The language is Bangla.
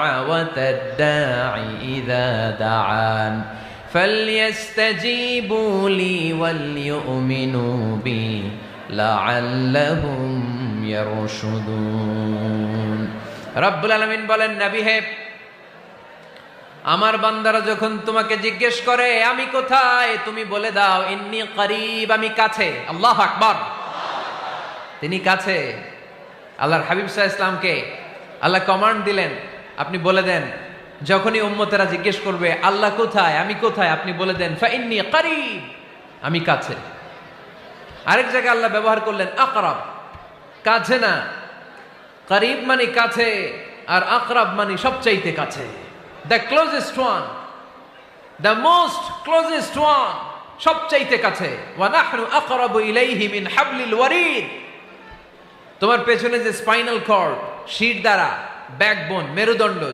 দাওয়াতাদ দাঈ ইযা দাআন ফালইস্তাজীবু লি ওয়াল ইউমিনু বি লাআল্লাহুম ইয়ারশুদুন। রব্বুল আলামিন বলেন, নবী হে, আমার বান্দারা যখন তোমাকে জিজ্ঞেস করে আমি কোথায়, তুমি বলে দাও ইন্নী করিব, আমি কাছে। আল্লাহু আকবার, তিনি কাছে। আল্লাহর হাবিব সাল্লাল্লাহু আলাইহি ওয়াসাল্লামকে আল্লাহ কমান্ড দিলেন, আপনি বলে দেন যখনই উম্মতেরা জিজ্ঞেস করবে আল্লাহ কোথায়, আমি কোথায়, আপনি বলে দেন ফাইন্নী করিব, আমি কাছে। আরেক জায়গায় আল্লাহ ব্যবহার করলেন আকরাব, কাছে না। করিব মানে কাছে, আর আকরাব মানে সবচাইতে কাছে। The closest one, the most closest one, সবচাইতে কাছে। ওয়া নাহনু আকরাবু ইলাইহি মিন হাবলিল ওয়ারিদ। তোমার পেছনে যে স্পাইনাল কর্ড, শির দ্বারা, ব্যাকবোন, মেরুদণ্ড